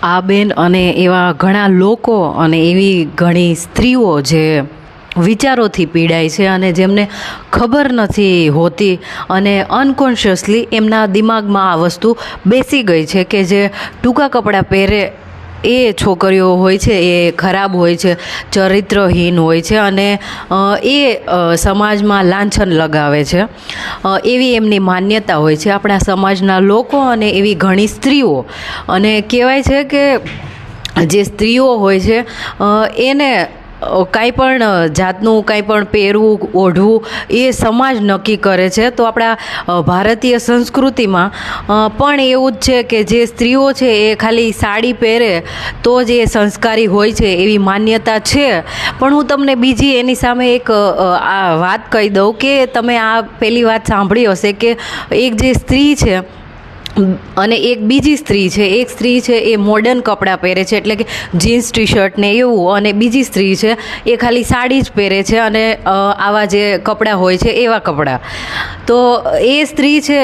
આ બેન અને એવા ઘણા લોકો અને એવી ઘણી સ્ત્રીઓ જે વિચારોથી પીડાય છે અને જેમને ખબર નથી હોતી અને અનકોન્શિયસલી એમના દિમાગમાં આ વસ્તુ બેસી ગઈ છે કે જે ટૂંકા કપડાં પહેરે એ છોકરીઓ હોય છે એ ખરાબ હોય છે, ચરિત્રહીન હોય છે અને એ સમાજમાં લાંછન લગાવે છે, એવી એમની માન્યતા હોય છે આપણા સમાજના લોકો અને એવી ઘણી સ્ત્રીઓ. અને કહેવાય છે કે જે સ્ત્રીઓ હોય છે એને કાંઈ પણ જાતનું કાંઈ પણ પહેરવું ઓઢવું એ સમાજ નક્કી કરે છે. તો આપણા ભારતીય સંસ્કૃતિમાં પણ એવું જ છે કે જે સ્ત્રીઓ છે એ ખાલી સાડી પહેરે તો જ એ સંસ્કારી હોય છે એવી માન્યતા છે. પણ હું તમને બીજી એની સામે એક આ વાત કહી દઉં કે તમે આ પહેલી વાત સાંભળી હશે કે એક જે સ્ત્રી છે અને એક બીજી સ્ત્રી છે, એક સ્ત્રી છે એ મોડર્ન કપડાં પહેરે છે એટલે કે જીન્સ ટી શર્ટ ને એવું, અને બીજી સ્ત્રી છે એ ખાલી સાડી જ પહેરે છે અને આવા જે કપડાં હોય છે એવા કપડાં. તો એ સ્ત્રી છે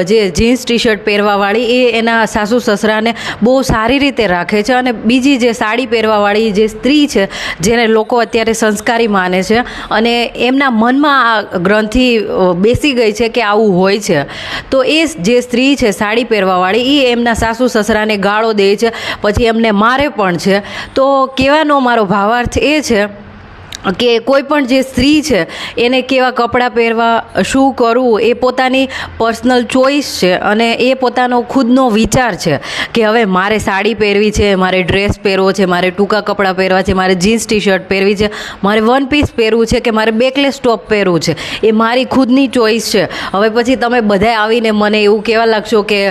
જે જીન્સ ટી શર્ટ પહેરવાવાળી એ એના સાસુ સસરાને બહુ સારી રીતે રાખે છે, અને બીજી જે સાડી પહેરવાવાળી જે સ્ત્રી છે જેને લોકો અત્યારે સંસ્કારી માને છે અને એમના મનમાં આ ગ્રંથિ બેસી ગઈ છે કે આવું હોય છે. તો એ જે સ્ત્રી છે સાડી પહેરવાવાળી એ એમના સાસુ સસરાને ગાળો દે છે, પછી એમને મારે પણ છે. તો કહેવાનો મારો ભાવાર્થ એ છે કે કોઈ પણ જે સ્ત્રી છે એને કેવા કપડાં પહેરવા, શું કરવું એ પોતાની પર્સનલ ચોઈસ છે અને એ પોતાનો ખુદનો વિચાર છે કે હવે મારે સાડી પહેરવી છે, મારે ડ્રેસ પહેરવો છે, મારે ટૂંકા કપડાં પહેરવા છે, મારે જીન્સ ટી શર્ટ પહેરવી છે, મારે વન પીસ પહેરવું છે કે મારે બેકલેસ ટોપ પહેરવું છે, એ મારી ખુદની ચોઈસ છે. હવે પછી તમે બધાય આવીને મને એવું કહેવા લાગશો કે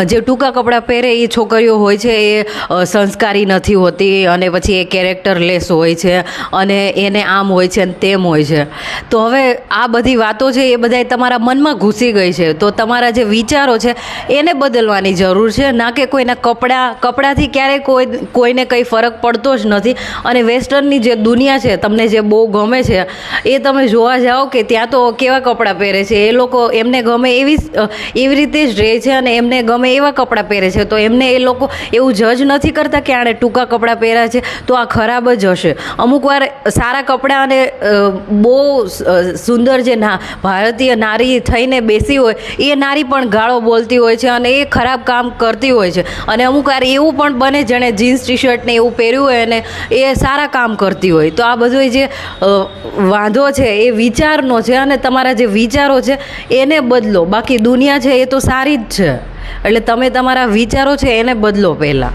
જે ટૂંકા કપડાં પહેરે એ છોકરીઓ હોય છે એ સંસ્કારી નથી હોતી અને પછી એ કેરેક્ટરલેસ હોય છે અને એને આમ હોય છે અને તેમ હોય છે. તો હવે આ બધી વાતો છે એ બધાય તમારા મનમાં ઘૂસી ગઈ છે. તો તમારા જે વિચારો છે એને બદલવાની જરૂર છે, ના કે કોઈના કપડાથી ક્યારેય કોઈને કંઈ ફરક પડતો જ નથી. અને વેસ્ટર્નની જે દુનિયા છે તમને જે બહુ ગમે છે એ તમે જોવા જાઓ કે ત્યાં તો કેવા કપડાં પહેરે છે એ લોકો, એમને ગમે એવી રીતે જ રહે છે અને એમને ગમે એવા કપડાં પહેરે છે. તો એમને એ લોકો એવું જજ નથી કરતા કે આણે ટૂંકા કપડાં પહેર્યા છે તો આ ખરાબ જ હશે. અમુક વાર સારા કપડાં અને બહુ સુંદર જે ભારતીય નારી થઈને બેસી હોય એ નારી પણ ગાળો બોલતી હોય છે અને એ ખરાબ કામ કરતી હોય છે. અને અમુક વાર એવું પણ બને જેણે જીન્સ ટી શર્ટ ને એવું પહેર્યું હોય અને એ સારા કામ કરતી હોય. તો આ બધો જે વાંધો છે એ વિચારનો છે અને તમારા જે વિચારો છે એને બદલો. બાકી દુનિયા છે એ તો સારી જ છે, એટલે તમે તમારા વિચારો છે એને બદલો પહેલાં.